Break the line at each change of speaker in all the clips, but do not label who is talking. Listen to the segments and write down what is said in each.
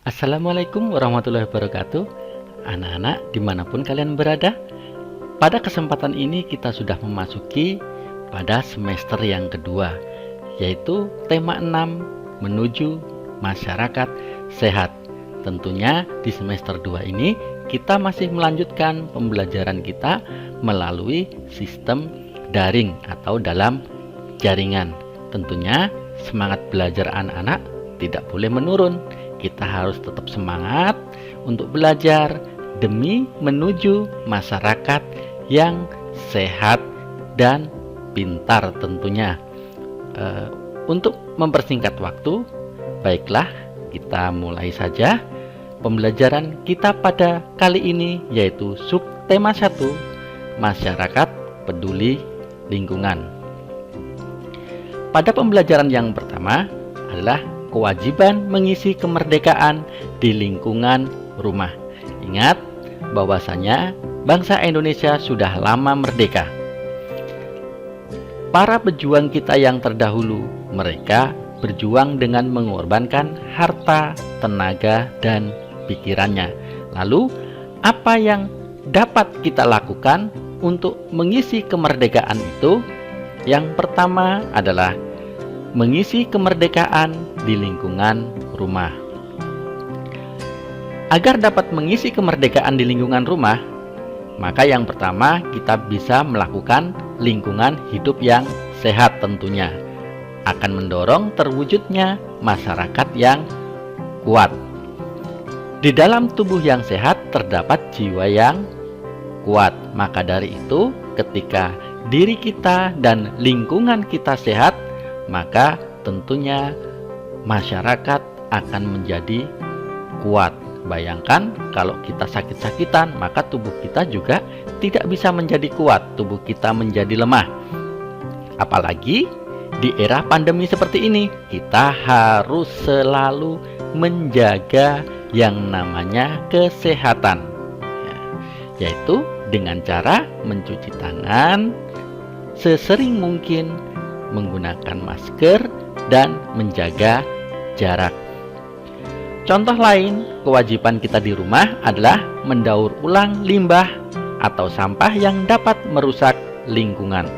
Assalamualaikum warahmatullahi wabarakatuh. Anak-anak dimanapun kalian berada, pada kesempatan ini kita sudah memasuki pada semester yang kedua, yaitu tema 6 menuju masyarakat sehat. Tentunya di semester 2 ini kita masih melanjutkan pembelajaran kita melalui sistem daring atau dalam jaringan. Tentunya semangat belajar anak-anak tidak boleh menurun. Kita harus tetap semangat untuk belajar demi menuju masyarakat yang sehat dan pintar tentunya. Untuk mempersingkat waktu, baiklah kita mulai saja pembelajaran kita pada kali ini, yaitu subtema 1, masyarakat peduli lingkungan. Pada pembelajaran yang pertama adalah kewajiban mengisi kemerdekaan di lingkungan rumah. Ingat bahwasanya bangsa Indonesia sudah lama merdeka. Para pejuang kita yang terdahulu, mereka berjuang dengan mengorbankan harta, tenaga, dan pikirannya. Lalu, apa yang dapat kita lakukan untuk mengisi kemerdekaan itu? Yang pertama adalah mengisi kemerdekaan di lingkungan rumah. Agar dapat mengisi kemerdekaan di lingkungan rumah, maka yang pertama kita bisa melakukan lingkungan hidup yang sehat tentunya. Akan mendorong terwujudnya masyarakat yang kuat. Di dalam tubuh yang sehat terdapat jiwa yang kuat. Maka dari itu, ketika diri kita dan lingkungan kita sehat, maka tentunya masyarakat akan menjadi kuat. Bayangkan kalau kita sakit-sakitan, maka tubuh kita juga tidak bisa menjadi kuat, tubuh kita menjadi lemah. Apalagi di era pandemi seperti ini, kita harus selalu menjaga yang namanya kesehatan, yaitu dengan cara mencuci tangan sesering mungkin, menggunakan masker, dan menjaga jarak. Contoh lain, kewajiban kita di rumah adalah mendaur ulang limbah atau sampah yang dapat merusak lingkungan.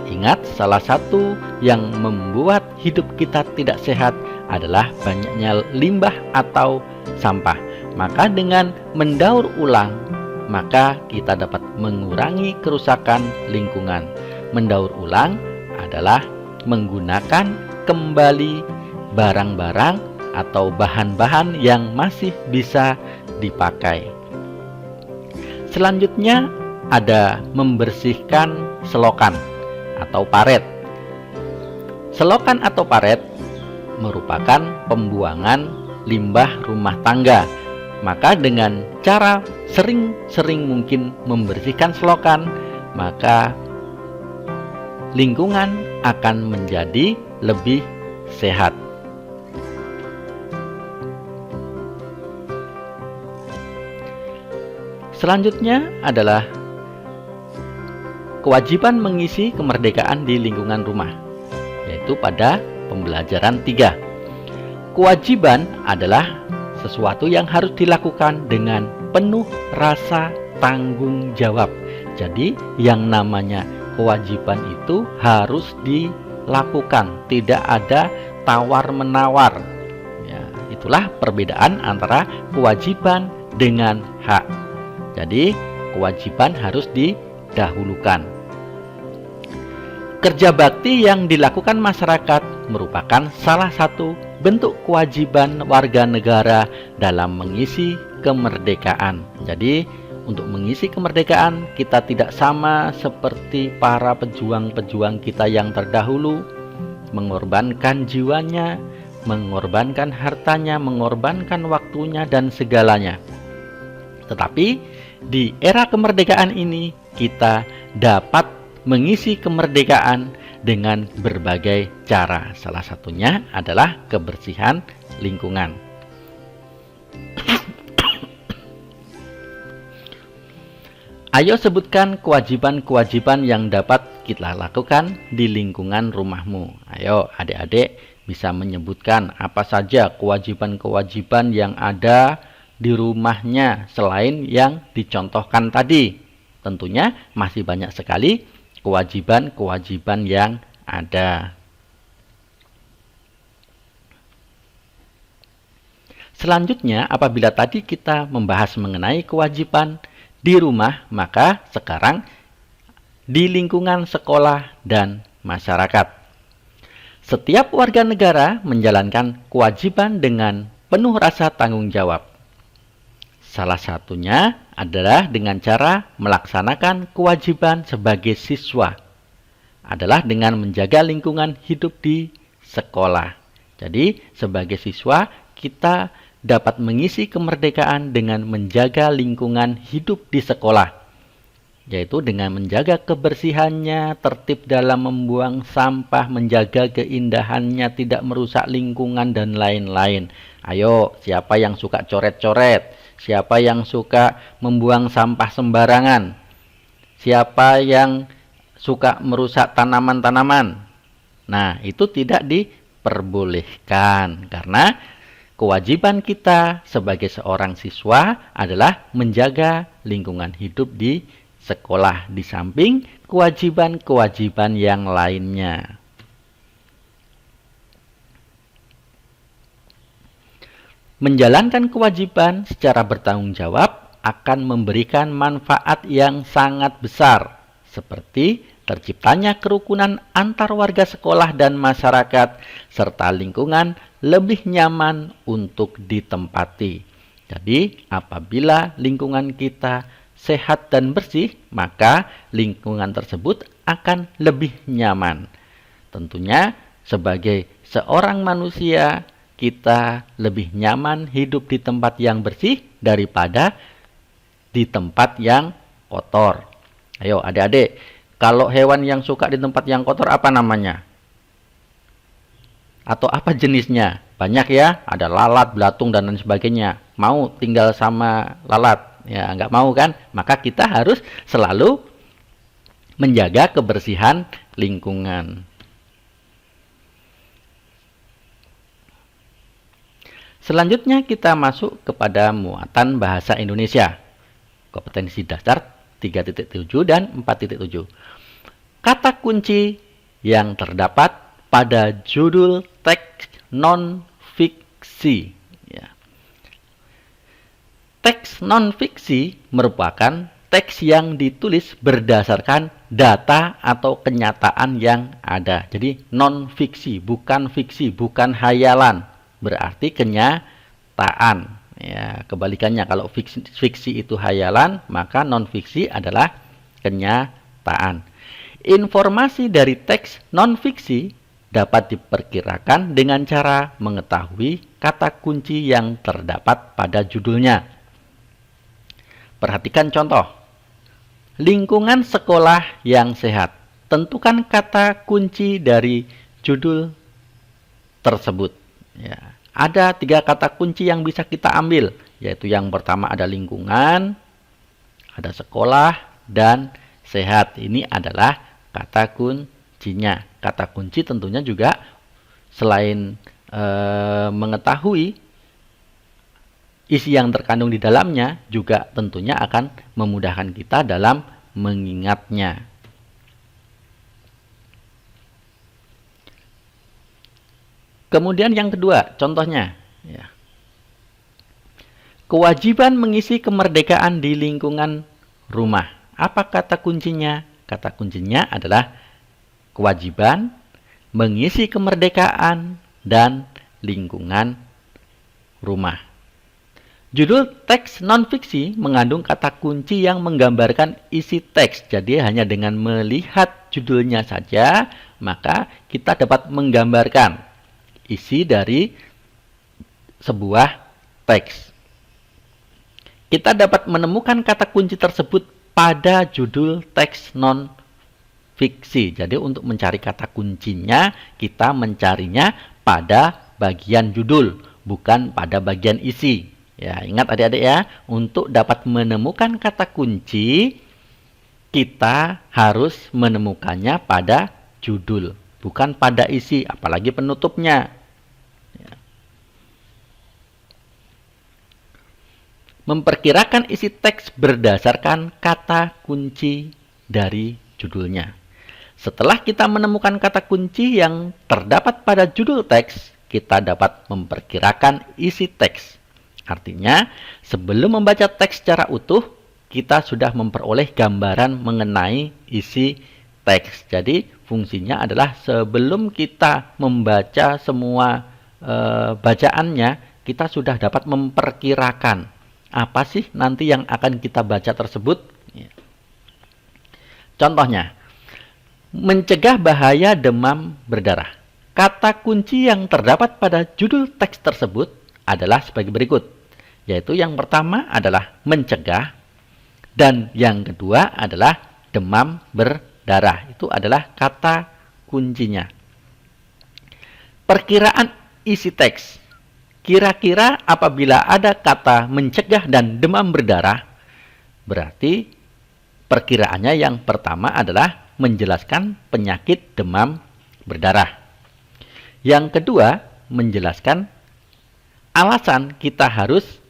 Ingat, salah satu yang membuat hidup kita tidak sehat adalah banyaknya limbah atau sampah. Maka dengan mendaur ulang, maka kita dapat mengurangi kerusakan lingkungan. Mendaur ulang adalah menggunakan kembali barang-barang atau bahan-bahan yang masih bisa dipakai. Selanjutnya ada membersihkan selokan atau paret. Selokan atau paret merupakan pembuangan limbah rumah tangga. Maka dengan cara sering-sering mungkin membersihkan selokan, maka lingkungan akan menjadi lebih sehat. Selanjutnya adalah kewajiban mengisi kemerdekaan di lingkungan rumah, yaitu pada pembelajaran 3. Kewajiban adalah sesuatu yang harus dilakukan dengan penuh rasa tanggung jawab. Jadi yang namanya kewajiban itu harus dilakukan, tidak ada tawar-menawar. Ya, itulah perbedaan antara kewajiban dengan hak. Jadi, kewajiban harus didahulukan. Kerja bakti yang dilakukan masyarakat merupakan salah satu bentuk kewajiban warga negara dalam mengisi kemerdekaan. Jadi, untuk mengisi kemerdekaan, kita tidak sama seperti para pejuang-pejuang kita yang terdahulu, mengorbankan jiwanya, mengorbankan hartanya, mengorbankan waktunya, dan segalanya. Tetapi, di era kemerdekaan ini, kita dapat mengisi kemerdekaan dengan berbagai cara. Salah satunya adalah kebersihan lingkungan. Ayo sebutkan kewajiban-kewajiban yang dapat kita lakukan di lingkungan rumahmu. Ayo adik-adik bisa menyebutkan apa saja kewajiban-kewajiban yang ada di rumahnya selain yang dicontohkan tadi. Tentunya masih banyak sekali kewajiban-kewajiban yang ada. Selanjutnya, apabila tadi kita membahas mengenai kewajiban di rumah, maka sekarang di lingkungan sekolah dan masyarakat. Setiap warga negara menjalankan kewajiban dengan penuh rasa tanggung jawab. Salah satunya adalah dengan cara melaksanakan kewajiban sebagai siswa, adalah dengan menjaga lingkungan hidup di sekolah. Jadi, sebagai siswa, kita dapat mengisi kemerdekaan dengan menjaga lingkungan hidup di sekolah, yaitu dengan menjaga kebersihannya, tertib dalam membuang sampah, menjaga keindahannya, tidak merusak lingkungan, dan lain-lain. Ayo, siapa yang suka coret-coret? Siapa yang suka membuang sampah sembarangan? Siapa yang suka merusak tanaman-tanaman? Nah, itu tidak diperbolehkan karena kewajiban kita sebagai seorang siswa adalah menjaga lingkungan hidup di sekolah, di samping kewajiban-kewajiban yang lainnya. Menjalankan kewajiban secara bertanggung jawab akan memberikan manfaat yang sangat besar, seperti terciptanya kerukunan antar warga sekolah dan masyarakat, serta lingkungan lebih nyaman untuk ditempati. Jadi, apabila lingkungan kita sehat dan bersih, maka lingkungan tersebut akan lebih nyaman. Tentunya, sebagai seorang manusia, kita lebih nyaman hidup di tempat yang bersih daripada di tempat yang kotor. Ayo adik-adik, kalau hewan yang suka di tempat yang kotor apa namanya? Atau apa jenisnya? Banyak ya, ada lalat, belatung, dan lain sebagainya. Mau tinggal sama lalat? Ya, nggak mau kan? Maka kita harus selalu menjaga kebersihan lingkungan. Selanjutnya kita masuk kepada muatan bahasa Indonesia. Kompetensi dasar 3.7 dan 4.7. Kata kunci yang terdapat pada judul teks non-fiksi. Ya. Teks non-fiksi merupakan teks yang ditulis berdasarkan data atau kenyataan yang ada. Jadi non-fiksi, bukan fiksi, bukan hayalan. Berarti kenyataan. Ya, kebalikannya, kalau fiksi itu hayalan, maka non-fiksi adalah kenyataan. Informasi dari teks non-fiksi dapat diperkirakan dengan cara mengetahui kata kunci yang terdapat pada judulnya. Perhatikan contoh. Lingkungan sekolah yang sehat. Tentukan kata kunci dari judul tersebut. Ya, ada 3 kata kunci yang bisa kita ambil, yaitu yang pertama ada lingkungan, ada sekolah, dan sehat. Ini adalah kata kuncinya. Kata kunci tentunya juga selain mengetahui isi yang terkandung di dalamnya, juga tentunya akan memudahkan kita dalam mengingatnya. Kemudian yang kedua, contohnya, ya. Kewajiban mengisi kemerdekaan di lingkungan rumah. Apa kata kuncinya? Kata kuncinya adalah kewajiban mengisi kemerdekaan dan lingkungan rumah. Judul teks non-fiksi mengandung kata kunci yang menggambarkan isi teks. Jadi hanya dengan melihat judulnya saja, maka kita dapat menggambarkan isi dari sebuah teks. Kita dapat menemukan kata kunci tersebut pada judul teks non-fiksi. Jadi untuk mencari kata kuncinya, kita mencarinya pada bagian judul, bukan pada bagian isi. Ya, ingat adik-adik ya, untuk dapat menemukan kata kunci, kita harus menemukannya pada judul, bukan pada isi, apalagi penutupnya. memperkirakan isi teks berdasarkan kata kunci dari judulnya. Setelah kita menemukan kata kunci yang terdapat pada judul teks, kita dapat memperkirakan isi teks. Artinya, sebelum membaca teks secara utuh, kita sudah memperoleh gambaran mengenai isi teks. Jadi, fungsinya adalah sebelum kita membaca semua bacaannya, kita sudah dapat memperkirakan apa sih nanti yang akan kita baca tersebut. Contohnya, mencegah bahaya demam berdarah. Kata kunci yang terdapat pada judul teks tersebut adalah sebagai berikut, yaitu yang pertama adalah mencegah, dan yang kedua adalah demam berdarah. Itu adalah kata kuncinya. Perkiraan isi teks. Kira-kira apabila ada kata mencegah dan demam berdarah, berarti perkiraannya yang pertama adalah menjelaskan penyakit demam berdarah. Yang kedua, menjelaskan alasan kita harus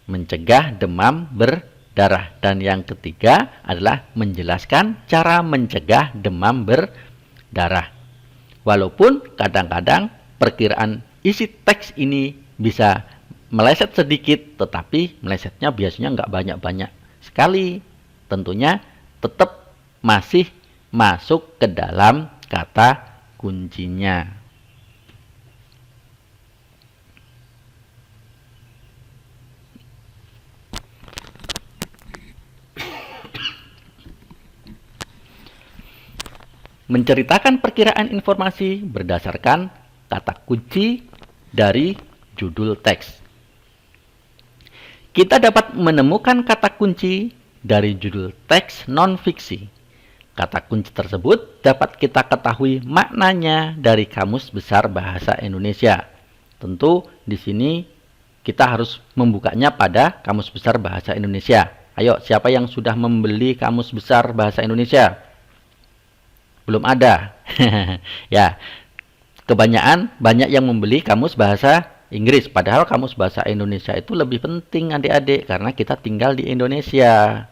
mencegah demam berdarah. Dan yang ketiga adalah menjelaskan cara mencegah demam berdarah. Walaupun kadang-kadang perkiraan isi teks ini bisa meleset sedikit, tetapi melesetnya biasanya nggak banyak-banyak sekali. Tentunya tetap masih masuk ke dalam kata kuncinya. Menceritakan perkiraan informasi berdasarkan kata kunci dari judul teks. Kita dapat menemukan kata kunci dari judul teks non-fiksi. Kata kunci tersebut dapat kita ketahui maknanya dari Kamus Besar Bahasa Indonesia. Tentu di sini kita harus membukanya pada Kamus Besar Bahasa Indonesia. Ayo, siapa yang sudah membeli Kamus Besar Bahasa Indonesia? Belum ada. Ya, banyak yang membeli Kamus Bahasa Inggris. Padahal Kamus Bahasa Indonesia itu lebih penting adik-adik, karena kita tinggal di Indonesia.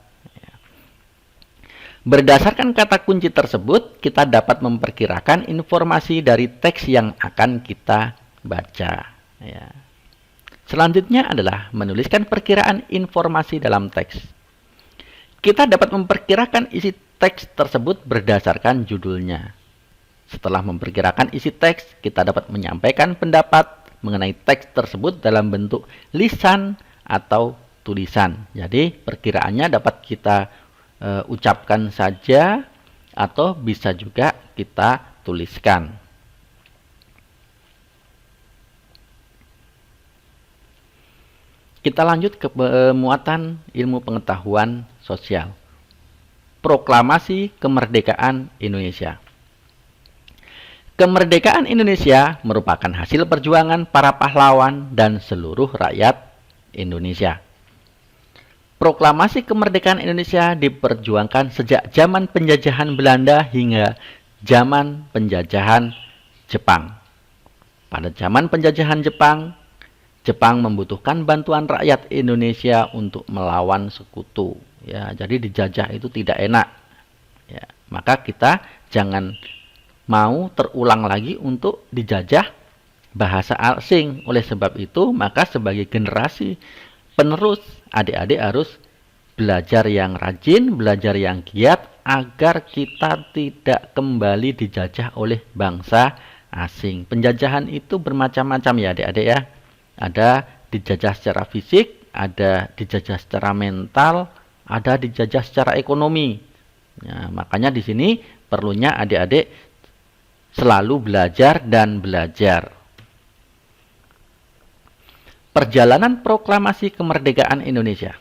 Berdasarkan kata kunci tersebut, kita dapat memperkirakan informasi dari teks yang akan kita baca. Ya. Selanjutnya adalah menuliskan perkiraan informasi dalam teks. Kita dapat memperkirakan isi teks tersebut berdasarkan judulnya. Setelah memperkirakan isi teks, kita dapat menyampaikan pendapat mengenai teks tersebut dalam bentuk lisan atau tulisan. Jadi perkiraannya dapat kita ucapkan saja atau bisa juga kita tuliskan. Kita lanjut ke muatan ilmu pengetahuan sosial. Proklamasi Kemerdekaan Indonesia. Kemerdekaan Indonesia merupakan hasil perjuangan para pahlawan dan seluruh rakyat Indonesia. Proklamasi Kemerdekaan Indonesia diperjuangkan sejak zaman penjajahan Belanda hingga zaman penjajahan Jepang. Pada zaman penjajahan Jepang, Jepang membutuhkan bantuan rakyat Indonesia untuk melawan sekutu. Ya, jadi dijajah itu tidak enak. Ya, maka kita jangan mau terulang lagi untuk dijajah bahasa asing. Oleh sebab itu, maka sebagai generasi penerus, adik-adik harus belajar yang rajin, belajar yang giat, agar kita tidak kembali dijajah oleh bangsa asing. Penjajahan itu bermacam-macam ya adik-adik ya. Ada dijajah secara fisik, ada dijajah secara mental, ada dijajah secara ekonomi. Ya, makanya di sini perlunya adik-adik selalu belajar dan belajar. Perjalanan proklamasi kemerdekaan Indonesia.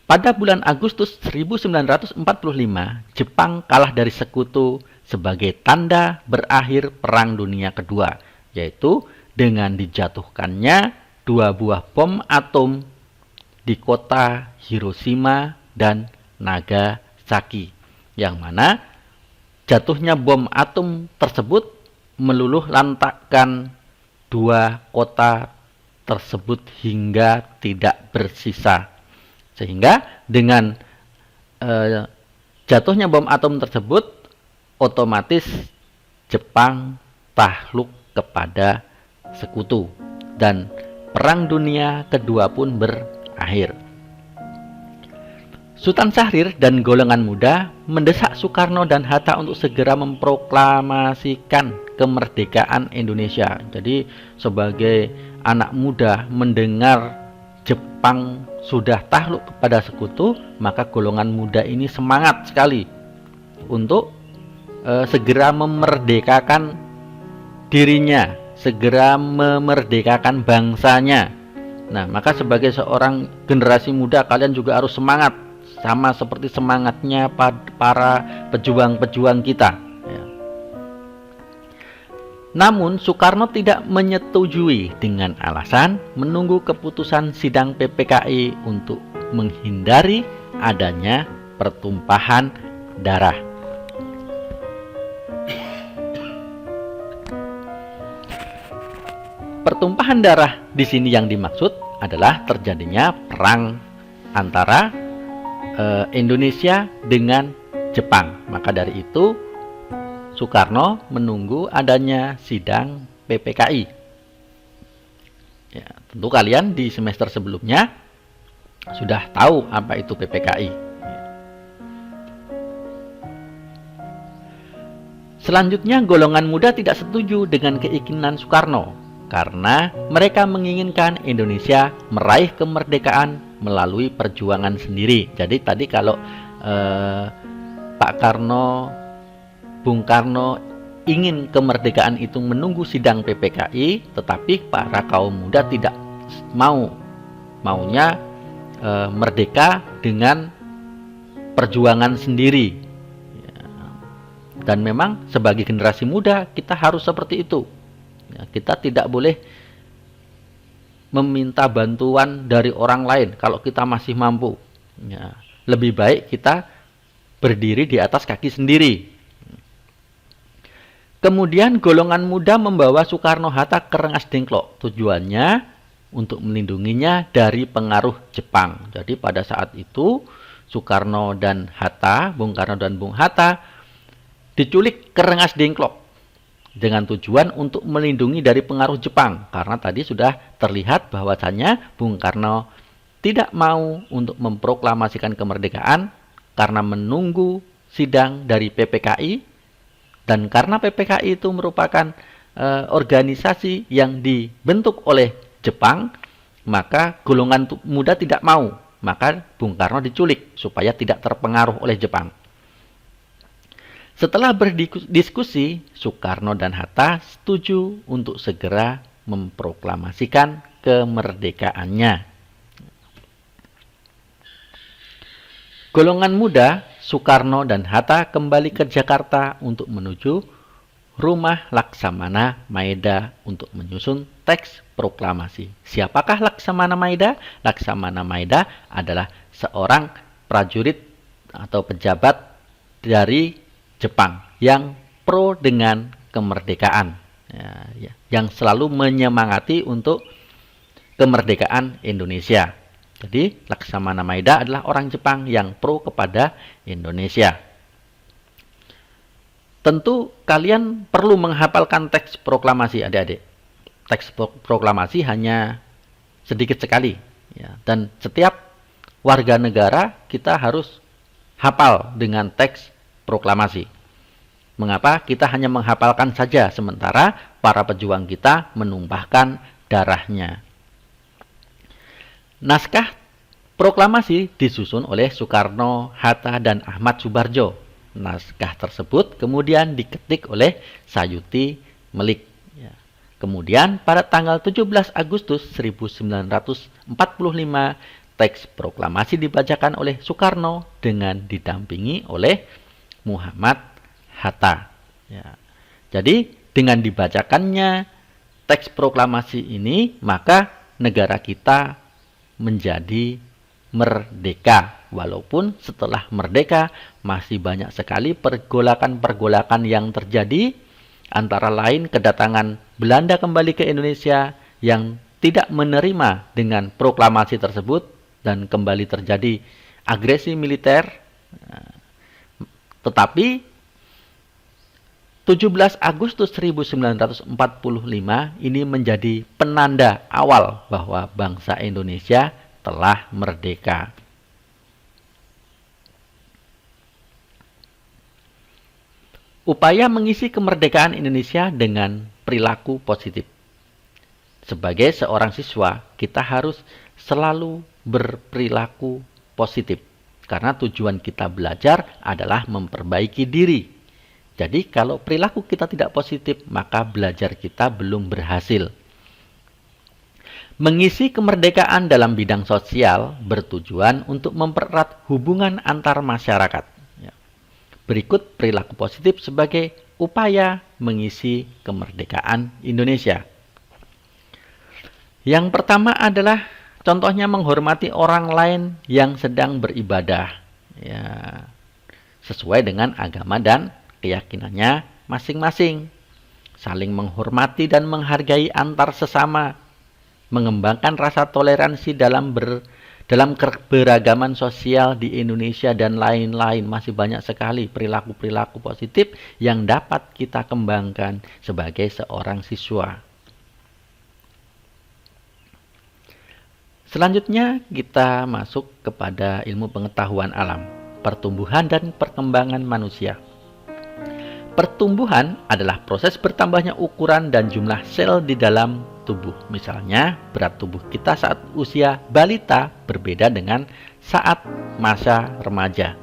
Pada bulan Agustus 1945, Jepang kalah dari sekutu sebagai tanda berakhir Perang Dunia Kedua, yaitu dengan dijatuhkannya 2 buah bom atom di kota Hiroshima dan Nagasaki, yang mana jatuhnya bom atom tersebut meluluh lantakkan 2 kota tersebut hingga tidak bersisa. Sehingga dengan jatuhnya bom atom tersebut, otomatis Jepang takluk kepada sekutu dan Perang Dunia Kedua pun berakhir. Sultan Syahrir dan golongan muda mendesak Soekarno dan Hatta untuk segera memproklamasikan kemerdekaan Indonesia. Jadi sebagai anak muda mendengar Jepang sudah takluk kepada sekutu, maka golongan muda ini semangat sekali untuk segera memerdekakan dirinya, segera memerdekakan bangsanya. Nah, maka sebagai seorang generasi muda, kalian juga harus semangat, sama seperti semangatnya para pejuang-pejuang kita. Ya. Namun, Soekarno tidak menyetujui dengan alasan menunggu keputusan sidang PPKI untuk menghindari adanya pertumpahan darah. Pertumpahan darah di sini yang dimaksud adalah terjadinya perang antara Indonesia dengan Jepang. Maka dari itu Soekarno menunggu adanya sidang PPKI. Ya, tentu kalian di semester sebelumnya sudah tahu apa itu PPKI. Selanjutnya, golongan muda tidak setuju dengan keinginan Soekarno karena mereka menginginkan Indonesia meraih kemerdekaan melalui perjuangan sendiri. Jadi tadi kalau Bung Karno ingin kemerdekaan itu menunggu sidang PPKI, tetapi para kaum muda tidak maunya merdeka dengan perjuangan sendiri. Dan memang sebagai generasi muda kita harus seperti itu. Ya, kita tidak boleh meminta bantuan dari orang lain kalau kita masih mampu. Ya, lebih baik kita berdiri di atas kaki sendiri. Kemudian golongan muda membawa Soekarno-Hatta ke Rengas Dengklok. Tujuannya untuk melindunginya dari pengaruh Jepang. Jadi pada saat itu Soekarno dan Hatta, Bung Karno dan Bung Hatta diculik ke Rengas Dengklok dengan tujuan untuk melindungi dari pengaruh Jepang, karena tadi sudah terlihat bahwasannya Bung Karno tidak mau untuk memproklamasikan kemerdekaan karena menunggu sidang dari PPKI, dan karena PPKI itu merupakan organisasi yang dibentuk oleh Jepang, maka golongan muda tidak mau, maka Bung Karno diculik supaya tidak terpengaruh oleh Jepang. Setelah berdiskusi, Soekarno dan Hatta setuju untuk segera memproklamasikan kemerdekaannya. Golongan muda, Soekarno dan Hatta kembali ke Jakarta untuk menuju rumah Laksamana Maeda untuk menyusun teks proklamasi. Siapakah Laksamana Maeda? Laksamana Maeda adalah seorang prajurit atau pejabat dari Jepang yang pro dengan kemerdekaan, yang selalu menyemangati untuk kemerdekaan Indonesia. Jadi Laksamana Maeda adalah orang Jepang yang pro kepada Indonesia. Tentu kalian perlu menghafalkan teks proklamasi, adik-adik. Teks proklamasi hanya sedikit sekali, ya, dan setiap warga negara kita harus hafal dengan teks proklamasi. Mengapa kita hanya menghafalkan saja sementara para pejuang kita menumpahkan darahnya? Naskah proklamasi disusun oleh Soekarno, Hatta, dan Ahmad Subarjo. Naskah tersebut kemudian diketik oleh Sayuti Melik. Kemudian pada tanggal 17 Agustus 1945, teks proklamasi dibacakan oleh Soekarno dengan didampingi oleh Muhammad Hatta. Ya. Jadi dengan dibacakannya teks proklamasi ini, maka negara kita menjadi merdeka. Walaupun setelah merdeka masih banyak sekali pergolakan-pergolakan yang terjadi, antara lain kedatangan Belanda kembali ke Indonesia yang tidak menerima dengan proklamasi tersebut dan kembali terjadi agresi militer. Tetapi 17 Agustus 1945 ini menjadi penanda awal bahwa bangsa Indonesia telah merdeka. Upaya mengisi kemerdekaan Indonesia dengan perilaku positif. Sebagai seorang siswa, kita harus selalu berperilaku positif. Karena tujuan kita belajar adalah memperbaiki diri. Jadi kalau perilaku kita tidak positif, maka belajar kita belum berhasil. Mengisi kemerdekaan dalam bidang sosial bertujuan untuk mempererat hubungan antar masyarakat. Berikut perilaku positif sebagai upaya mengisi kemerdekaan Indonesia. Yang pertama adalah contohnya menghormati orang lain yang sedang beribadah, sesuai dengan agama dan keyakinannya masing-masing. Saling menghormati dan menghargai antar sesama, mengembangkan rasa toleransi dalam keberagaman sosial di Indonesia dan lain-lain. Masih banyak sekali perilaku-perilaku positif yang dapat kita kembangkan sebagai seorang siswa. Selanjutnya kita masuk kepada ilmu pengetahuan alam, pertumbuhan dan perkembangan manusia. Pertumbuhan adalah proses bertambahnya ukuran dan jumlah sel di dalam tubuh. Misalnya, berat tubuh kita saat usia balita berbeda dengan saat masa remaja.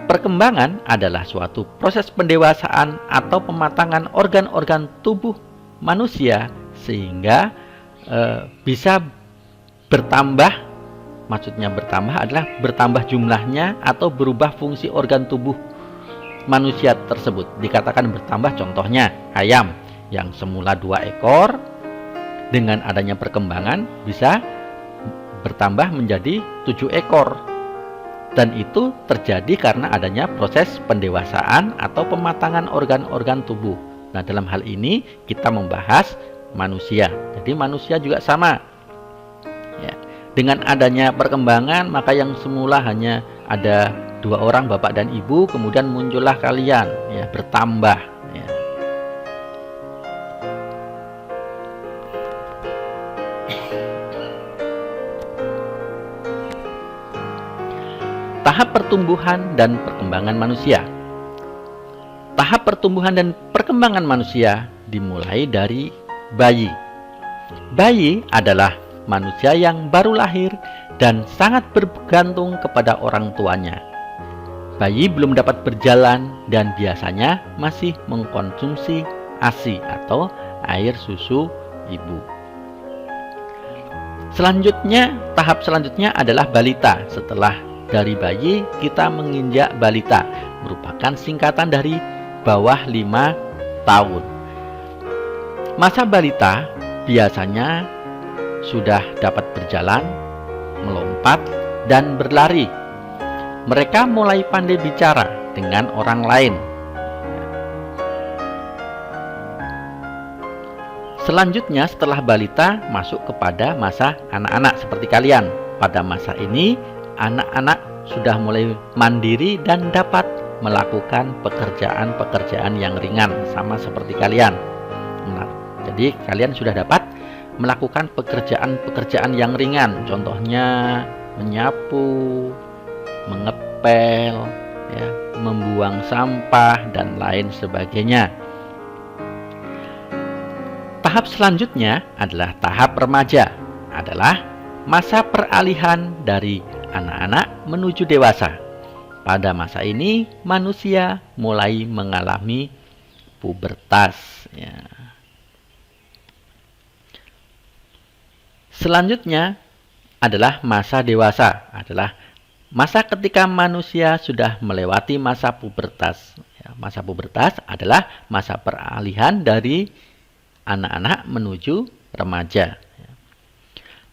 Perkembangan adalah suatu proses pendewasaan atau pematangan organ-organ tubuh manusia sehingga bisa bertambah. Maksudnya bertambah adalah bertambah jumlahnya atau berubah fungsi organ tubuh manusia tersebut. Dikatakan bertambah, contohnya ayam yang semula 2 ekor dengan adanya perkembangan bisa bertambah menjadi 7 ekor. Dan itu terjadi karena adanya proses pendewasaan atau pematangan organ-organ tubuh. Nah, dalam hal ini kita membahas manusia. Jadi manusia juga sama. Dengan adanya perkembangan, maka yang semula hanya ada 2 orang, bapak dan ibu, kemudian muncullah kalian, bertambah. Tahap pertumbuhan dan perkembangan manusia. Tahap pertumbuhan dan perkembangan manusia dimulai dari bayi. Bayi adalah manusia yang baru lahir dan sangat bergantung kepada orang tuanya. Bayi belum dapat berjalan dan biasanya masih mengkonsumsi ASI atau air susu ibu. Tahap selanjutnya adalah balita. Setelah dari bayi, kita menginjak balita, merupakan singkatan dari bawah 5 tahun. Masa balita biasanya sudah dapat berjalan, melompat, dan berlari. Mereka mulai pandai bicara dengan orang lain. Selanjutnya, setelah balita masuk kepada masa anak-anak seperti kalian. Pada masa ini, anak-anak sudah mulai mandiri dan dapat melakukan pekerjaan-pekerjaan yang ringan, sama seperti kalian. Nah, jadi kalian sudah dapat melakukan pekerjaan-pekerjaan yang ringan, contohnya menyapu, mengepel, membuang sampah, dan lain sebagainya. Tahap selanjutnya adalah tahap remaja, adalah masa peralihan dari anak-anak menuju dewasa. Pada masa ini, manusia mulai mengalami pubertas. Selanjutnya adalah masa dewasa, adalah masa ketika manusia sudah melewati masa pubertas. Masa pubertas adalah masa peralihan dari anak-anak menuju remaja.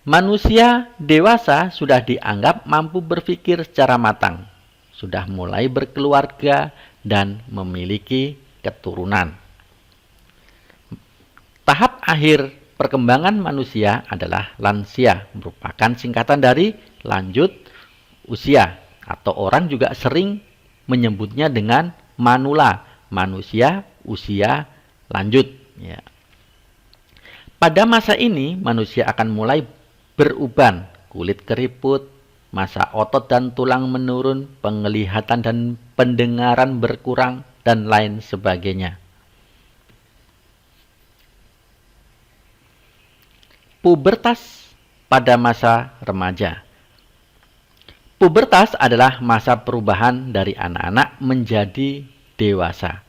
Manusia dewasa sudah dianggap mampu berpikir secara matang, sudah mulai berkeluarga dan memiliki keturunan. Tahap akhir perkembangan manusia adalah lansia, merupakan singkatan dari lanjut usia, atau orang juga sering menyebutnya dengan manula, manusia usia lanjut. Ya. Pada masa ini, manusia akan mulai beruban, kulit keriput, massa otot dan tulang menurun, penglihatan dan pendengaran berkurang, dan lain sebagainya. Pubertas pada masa remaja. Pubertas adalah masa perubahan dari anak-anak menjadi dewasa.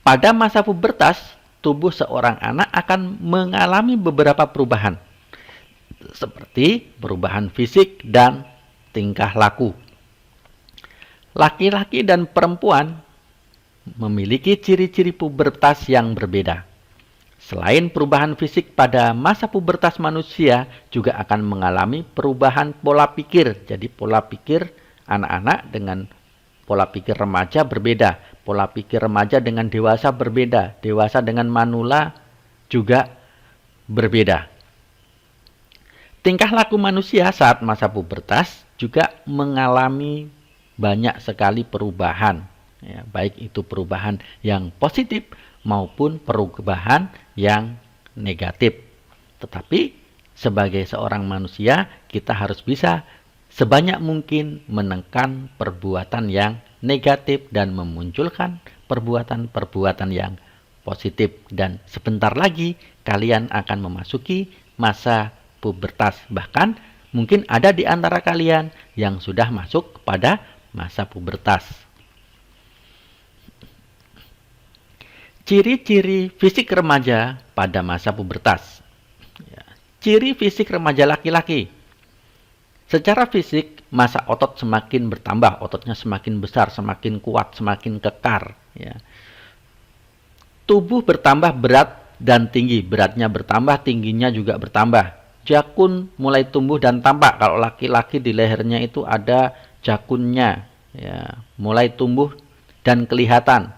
Pada masa pubertas, tubuh seorang anak akan mengalami beberapa perubahan, seperti perubahan fisik dan tingkah laku. Laki-laki dan perempuan memiliki ciri-ciri pubertas yang berbeda. Selain perubahan fisik, pada masa pubertas manusia juga akan mengalami perubahan pola pikir. Jadi pola pikir anak-anak dengan pola pikir remaja berbeda. Pola pikir remaja dengan dewasa berbeda. Dewasa dengan manula juga berbeda. Tingkah laku manusia saat masa pubertas juga mengalami banyak sekali perubahan. Ya, baik itu perubahan yang positif maupun perubahan yang negatif. Tetapi sebagai seorang manusia, kita harus bisa sebanyak mungkin menekan perbuatan yang negatif dan memunculkan perbuatan-perbuatan yang positif. Dan sebentar lagi kalian akan memasuki masa pubertas. Bahkan mungkin ada di antara kalian yang sudah masuk pada masa pubertas. Ciri-ciri fisik remaja pada masa pubertas. Ciri fisik remaja laki-laki. Secara fisik, massa otot semakin bertambah, ototnya semakin besar, semakin kuat, semakin kekar. Ya. Tubuh bertambah berat dan tinggi, beratnya bertambah, tingginya juga bertambah. Jakun mulai tumbuh dan tampak. Kalau laki-laki di lehernya itu ada jakunnya, ya, mulai tumbuh dan kelihatan.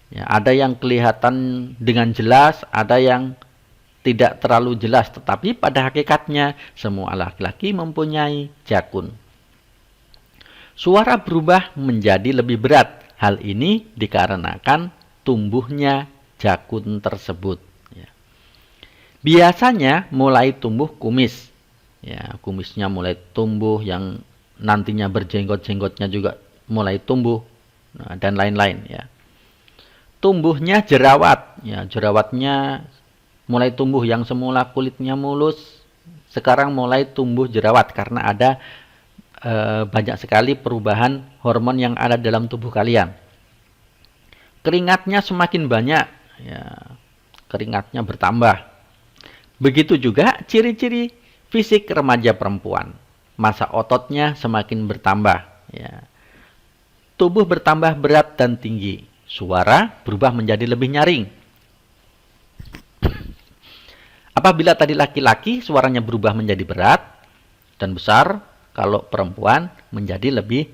Ya, ada yang kelihatan dengan jelas, ada yang tidak terlalu jelas, tetapi pada hakikatnya semua laki-laki mempunyai jakun. Suara berubah menjadi lebih berat. Hal ini dikarenakan tumbuhnya jakun tersebut. Ya. Biasanya mulai tumbuh kumis. Ya, kumisnya mulai tumbuh, yang nantinya berjenggot-jenggotnya juga mulai tumbuh, dan lain-lain. Ya. Tumbuhnya jerawat, ya, jerawatnya mulai tumbuh, yang semula kulitnya mulus sekarang mulai tumbuh jerawat karena ada banyak sekali perubahan hormon yang ada dalam tubuh kalian. Keringatnya semakin banyak, ya, keringatnya bertambah. Begitu juga ciri-ciri fisik remaja perempuan, massa ototnya semakin bertambah, ya. Tubuh bertambah berat dan tinggi. Suara berubah menjadi lebih nyaring. Apabila tadi laki-laki, suaranya berubah menjadi berat dan besar. Kalau perempuan menjadi lebih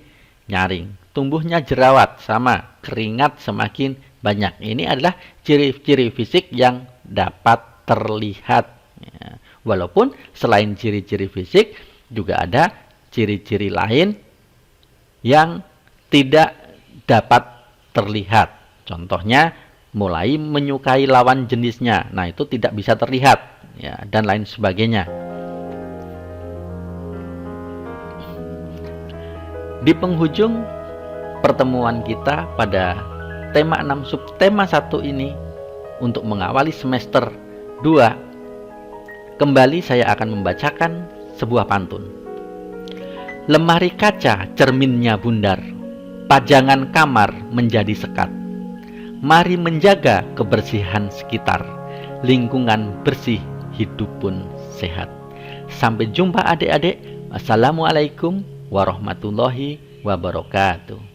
nyaring. Tumbuhnya jerawat, sama, keringat semakin banyak. Ini adalah ciri-ciri fisik yang dapat terlihat. Ya. Walaupun selain ciri-ciri fisik, juga ada ciri-ciri lain yang tidak dapat terlihat. Contohnya mulai menyukai lawan jenisnya. Nah, itu tidak bisa terlihat, ya, dan lain sebagainya. Di penghujung pertemuan kita pada tema 6 subtema 1 ini, untuk mengawali semester 2, kembali saya akan membacakan sebuah pantun. Lemari kaca cerminnya bundar, pajangan kamar menjadi sekat. Mari menjaga kebersihan sekitar, lingkungan bersih, hidup pun sehat. Sampai jumpa adik-adik. Assalamualaikum warahmatullahi wabarakatuh.